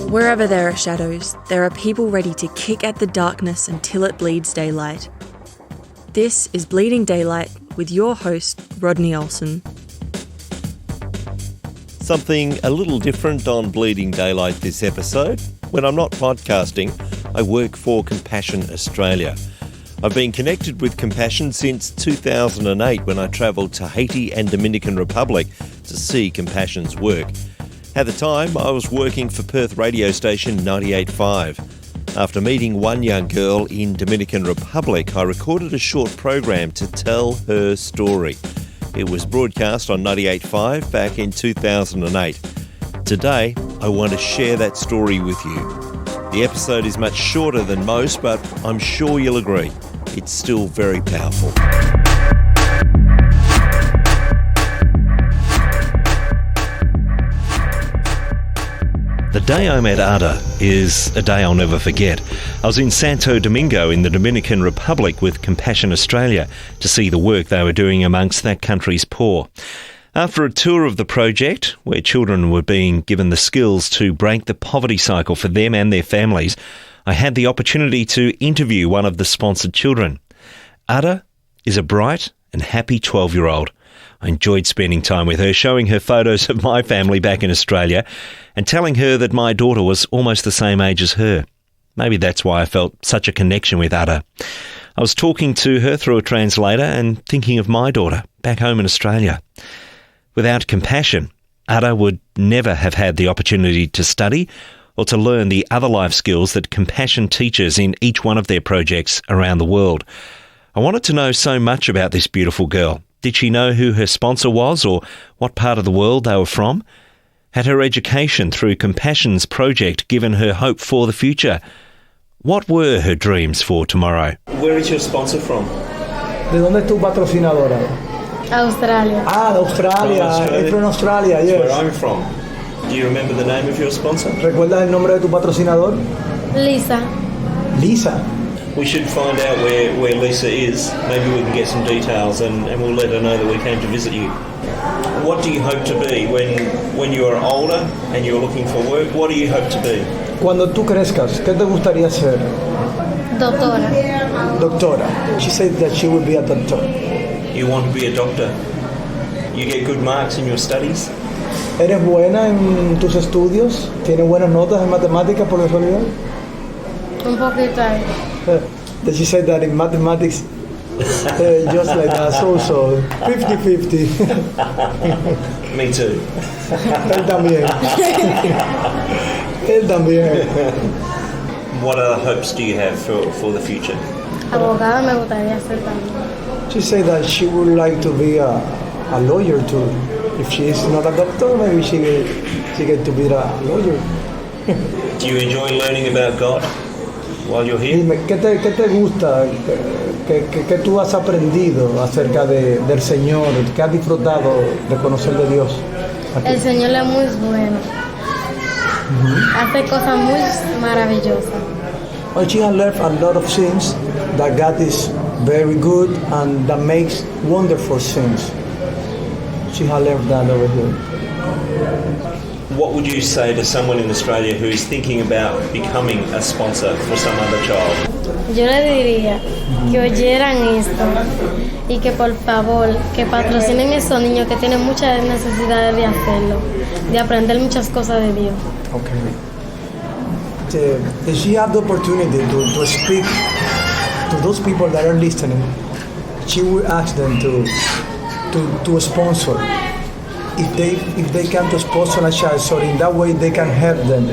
Wherever there are shadows, there are people ready to kick at the darkness until it bleeds daylight. This is Bleeding Daylight with your host, Rodney Olsen. Something a little different on Bleeding Daylight this episode. When I'm not podcasting, I work for Compassion Australia. I've been connected with Compassion since 2008 when I travelled to Haiti and Dominican Republic to see Compassion's work. At the time, I was working for Perth radio station 98.5. After meeting one young girl in Dominican Republic, I recorded a short program to tell her story. It was broadcast on 98.5 back in 2008. Today, I want to share that story with you. The episode is much shorter than most, but I'm sure you'll agree. It's still very powerful. The day I met Ada is a day I'll never forget. I was in Santo Domingo in the Dominican Republic with Compassion Australia to see the work they were doing amongst that country's poor. After a tour of the project, where children were being given the skills to break the poverty cycle for them and their families, I had the opportunity to interview one of the sponsored children. Ada is a bright and happy 12-year-old. I enjoyed spending time with her, showing her photos of my family back in Australia and telling her that my daughter was almost the same age as her. Maybe that's why I felt such a connection with Ada. I was talking to her through a translator and thinking of my daughter back home in Australia. Without Compassion, Ada would never have had the opportunity to study or to learn the other life skills that Compassion teaches in each one of their projects around the world. I wanted to know so much about this beautiful girl. Did she know who her sponsor was or what part of the world they were from? Had her education through Compassion's project given her hope for the future? What were her dreams for tomorrow? Where is your sponsor from? ¿De dónde es tu patrocinadora? Australia. Australia. It's from Australia, yes. That's where I'm from. Do you remember the name of your sponsor? ¿Recuerdas el nombre de tu patrocinador? Lisa. Lisa. We should find out where Lisa is. Maybe we can get some details and we'll let her know that we came to visit you. What do you hope to be when you are older and you're looking for work? What do you hope to be? Cuando tú crezcas, ¿qué te gustaría ser? Doctora. Doctora. She said that she would be a doctor. You want to be a doctor? You get good marks in your studies? ¿Eres buena en tus estudios? ¿Tienes buenas notas en matemáticas por casualidad? Un poquito ahí. That she said that in mathematics, just like that, so 50-50. Me too. Él también. What other hopes do you have for the future? Abogada me gustaría ser también. She said that she would like to be a lawyer too. If she is not a doctor, maybe she get to be a lawyer. Do you enjoy learning about God while you're here? Dime, ¿qué te gusta? ¿Qué tú has aprendido acerca del Señor? ¿Qué has disfrutado de conocer de Dios? Aquí. El Señor es muy bueno. Hace cosas muy maravillosas. Well, she has learned a lot of things that God is very good and that makes wonderful things. She has learned that over here. What would you say to someone in Australia who is thinking about becoming a sponsor for some other child? Yo le diría que oyeran esto y que por favor que patrocinen a esos niños que tienen muchas necesidades de hacerlo, de aprender muchas cosas de Dios. Okay. If she had the opportunity to speak to those people that are listening, she would ask them to sponsor. If they can to sponsor a child, so in that way they can help them,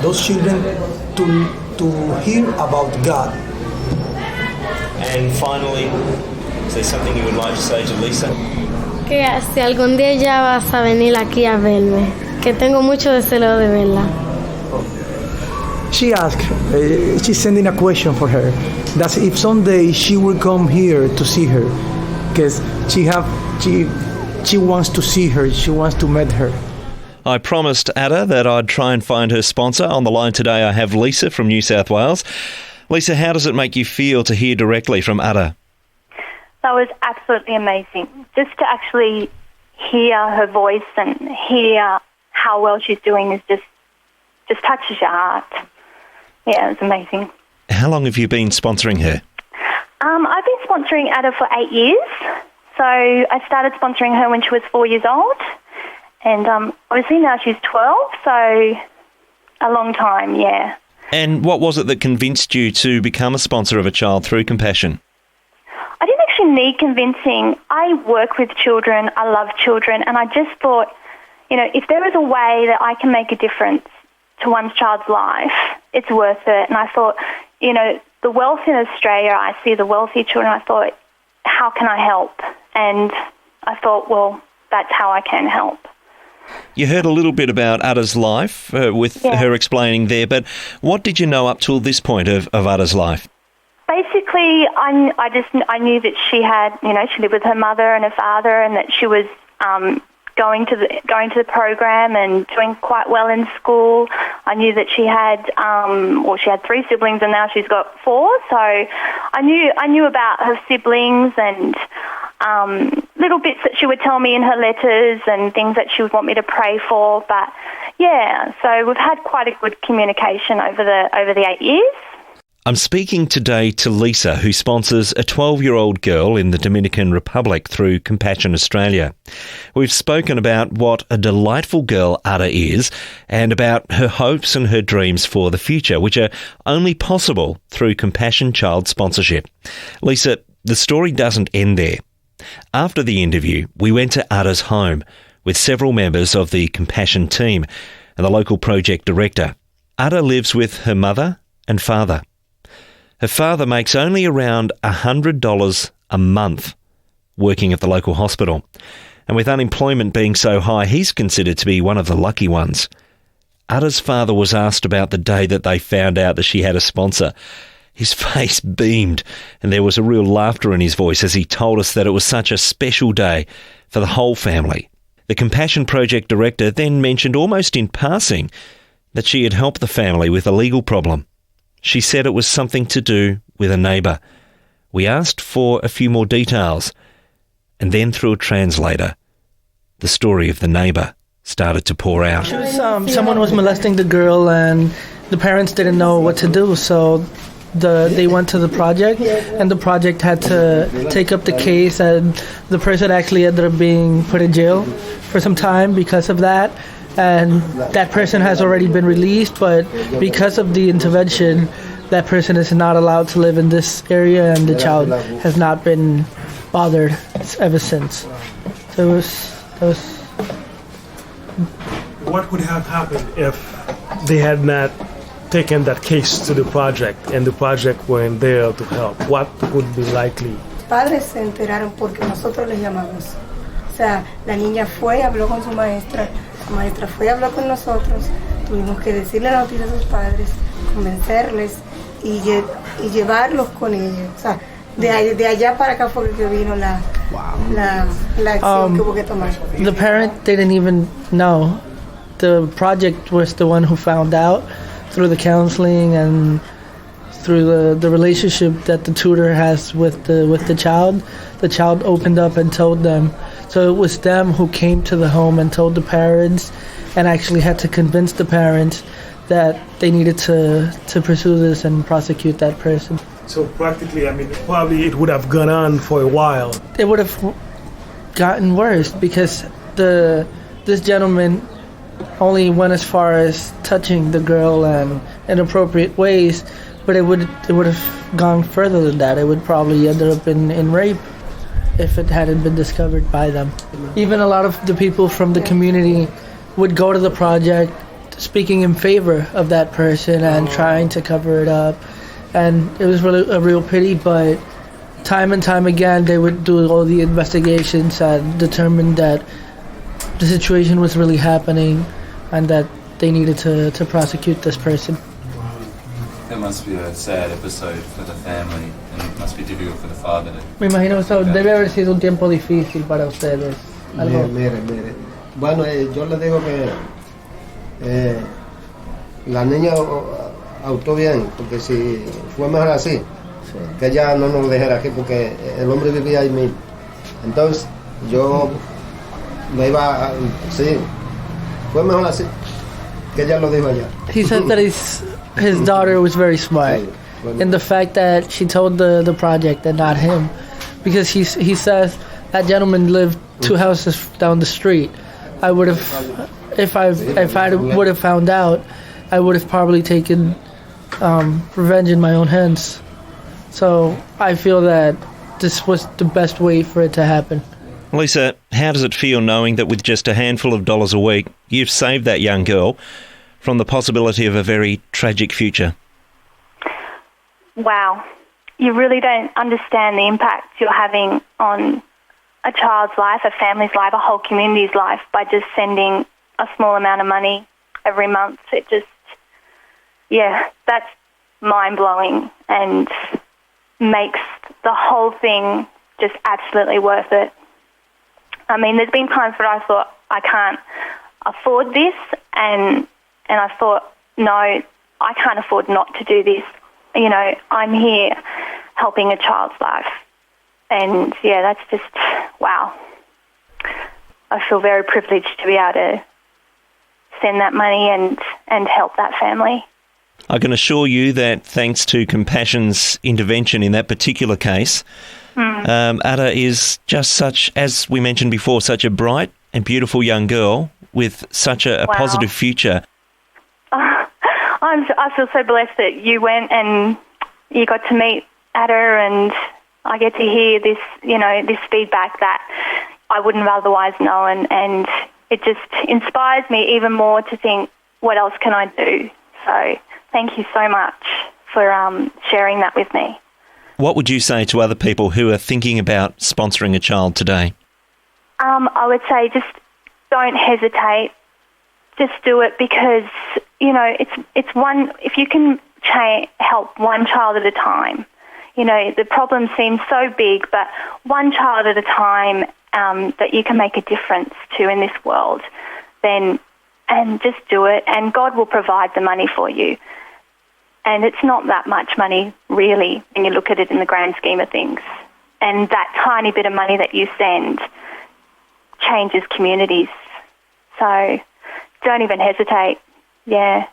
those children, to hear about God. And finally, is there something you would like to say to Lisa? Que si algún día ya vas a venir aquí a verme, que tengo mucho deseo de verla. She asked, she's sending a question for her, that if someday she will come here to see her, because she wants to see her, she wants to meet her. I promised Ada that I'd try and find her sponsor. On the line today I have Lisa from New South Wales. Lisa, how does it make you feel to hear directly from Ada? That was absolutely amazing. Just to actually hear her voice and hear how well she's doing is just just touches your heart. Yeah, it was amazing. How long have you been sponsoring her? I've been sponsoring Ada for 8 years. So I started sponsoring her when she was 4 years old. And obviously now she's 12, so a long time, yeah. And what was it that convinced you to become a sponsor of a child through Compassion? I didn't actually need convincing. I work with children, I love children, and I just thought, if there is a way that I can make a difference to one's child's life, it's worth it. And I thought, the wealth in Australia, I see the wealthy children, I thought, how can I help? And I thought, well, that's how I can help. You heard a little bit about Ada's life with her explaining there, but what did you know up till this point of Ada's life? Basically, I knew that she had, she lived with her mother and her father, and that she was going to the program and doing quite well in school. I knew that she had, she had 3 siblings, and now she's got 4. So I knew about her siblings and little bits that she would tell me in her letters and things that she would want me to pray for. But yeah, so we've had quite a good communication over the 8 years. I'm speaking today to Lisa, who sponsors a 12-year-old girl in the Dominican Republic through Compassion Australia. We've spoken about what a delightful girl Ada is and about her hopes and her dreams for the future, which are only possible through Compassion Child Sponsorship. Lisa, the story doesn't end there. After the interview, we went to Ada's home with several members of the Compassion team and the local project director. Ada lives with her mother and father. Her father makes only around $100 a month working at the local hospital. And with unemployment being so high, he's considered to be one of the lucky ones. Ada's father was asked about the day that they found out that she had a sponsor. His face beamed, and there was a real laughter in his voice as he told us that it was such a special day for the whole family. The Compassion Project director then mentioned almost in passing that she had helped the family with a legal problem. She said it was something to do with a neighbour. We asked for a few more details, and then through a translator, the story of the neighbour started to pour out. Someone was molesting the girl, and the parents didn't know what to do, so they went to the project, and the project had to take up the case, and the person actually ended up being put in jail for some time because of that. And that person has already been released, but because of the intervention, that person is not allowed to live in this area, and the child has not been bothered ever since. So it was. What would have happened if they had not taken that case to the project and the project weren't there to help? What would be likely? Padres se enteraron porque nosotros les llamamos. O sea, la niña fue, habló con su maestra. La maestra fue, habló con nosotros, tuvimos que decirle la noticia a sus padres, convencerles y llevarlos con ellos. O sea, de allá para acá fue que vino la acción que hubo que tomar. The parent didn't even know. The project was the one who found out through the counseling and through the relationship that the tutor has with the child. The child opened up and told them. So it was them who came to the home and told the parents, and actually had to convince the parents that they needed to pursue this and prosecute that person. So practically, probably it would have gone on for a while. It would have gotten worse because this gentleman only went as far as touching the girl in inappropriate ways, but it would have gone further than that. It would probably end up in rape if it hadn't been discovered by them. Even a lot of the people from the community would go to the project speaking in favor of that person and trying to cover it up. And it was really a real pity, but time and time again they would do all the investigations and determine that the situation was really happening and that they needed to prosecute this person. It must be a sad episode for the family, and it must be difficult for the father to... Me imagino que debe haber sido un tiempo difícil para ustedes. Mire. Bueno, yo le digo que la niña actuó bien, porque si fue mejor así, que ella no nos dejara aquí, porque el hombre vivía ahí mismo. Entonces, yo me iba... Sí, fue mejor así. Que ella lo dijo allá. He said that his daughter was very smart. And the fact that she told the project and not him. Because he says that gentleman lived 2 houses down the street. I would have, if I would have found out, I would have probably taken revenge in my own hands. So I feel that this was the best way for it to happen. Lisa, how does it feel knowing that with just a handful of dollars a week, you've saved that young girl from the possibility of a very tragic future? Wow. You really don't understand the impact you're having on a child's life, a family's life, a whole community's life by just sending a small amount of money every month. It just, that's mind-blowing and makes the whole thing just absolutely worth it. I mean, there's been times where I thought, I can't afford this, and I thought, no, I can't afford not to do this. You know, I'm here helping a child's life. And, that's just, wow. I feel very privileged to be able to send that money and help that family. I can assure you that thanks to Compassion's intervention in that particular case, Ada is just such, as we mentioned before, such a bright and beautiful young girl with such a positive future. I feel so blessed that you went and you got to meet Ada, and I get to hear this, this feedback that I wouldn't have otherwise known, and it just inspires me even more to think, what else can I do? So thank you so much for sharing that with me. What would you say to other people who are thinking about sponsoring a child today? I would say just don't hesitate. Just do it, because, it's one, if you can help one child at a time. The problem seems so big, but one child at a time that you can make a difference to in this world, and just do it, and God will provide the money for you. And it's not that much money, really, when you look at it in the grand scheme of things. And that tiny bit of money that you send changes communities. So don't even hesitate. Yeah.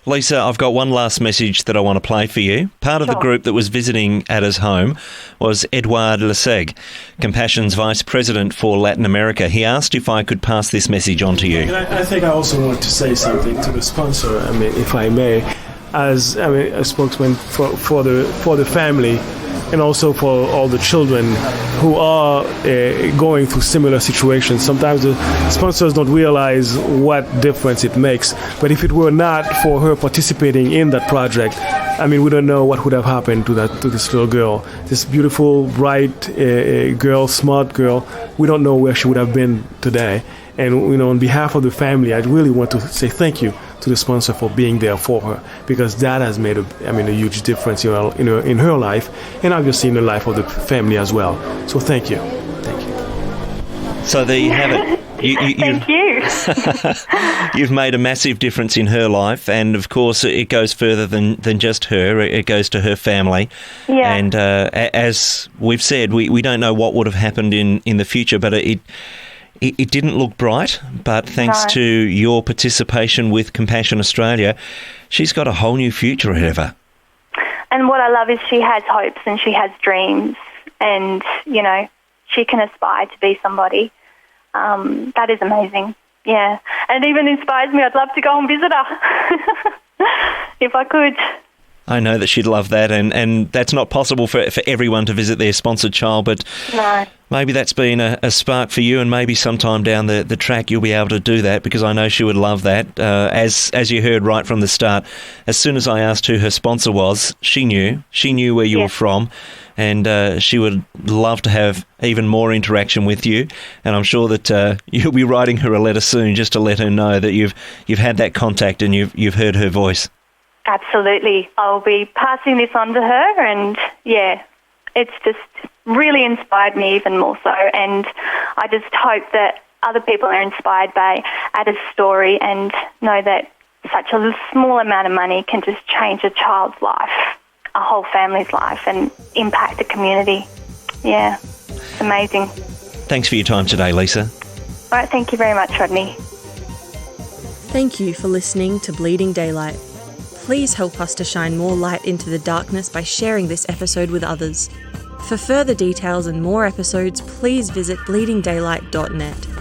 Lisa, I've got one last message that I want to play for you. Part of the group that was visiting Ada's home was Edouard Leseg, Compassion's Vice President for Latin America. He asked if I could pass this message on to you. And I think I also want to say something to the sponsor, if I may, as a spokesman for the family, and also for all the children who are going through similar situations. Sometimes the sponsors don't realize what difference it makes. But if it were not for her participating in that project, we don't know what would have happened to this little girl. This beautiful, bright girl, smart girl. We don't know where she would have been today. And on behalf of the family, I really want to say thank you to the sponsor for being there for her, because that has made a huge difference in her life, and obviously in the life of the family as well. So thank you. So there you have it. Thank you. You've made a massive difference in her life, and of course it goes further than just her. It goes to her family. Yeah. And as we've said, we don't know what would have happened in the future, but it didn't look bright, but thanks to your participation with Compassion Australia, she's got a whole new future ahead of her. And what I love is she has hopes and she has dreams, and, she can aspire to be somebody. That is amazing. Yeah. And it even inspires me. I'd love to go and visit her if I could. I know that she'd love that, and that's not possible for everyone to visit their sponsored child, but maybe that's been a spark for you, and maybe sometime down the track you'll be able to do that, because I know she would love that. As you heard right from the start, as soon as I asked who her sponsor was, she knew where you were from, and she would love to have even more interaction with you, and I'm sure that you'll be writing her a letter soon just to let her know that you've had that contact and you've heard her voice. Absolutely. I'll be passing this on to her, and it's just really inspired me even more so, and I just hope that other people are inspired by Ada's story and know that such a small amount of money can just change a child's life, a whole family's life, and impact the community. Yeah, it's amazing. Thanks for your time today, Lisa. All right, thank you very much, Rodney. Thank you for listening to Bleeding Daylight. Please help us to shine more light into the darkness by sharing this episode with others. For further details and more episodes, please visit bleedingdaylight.net.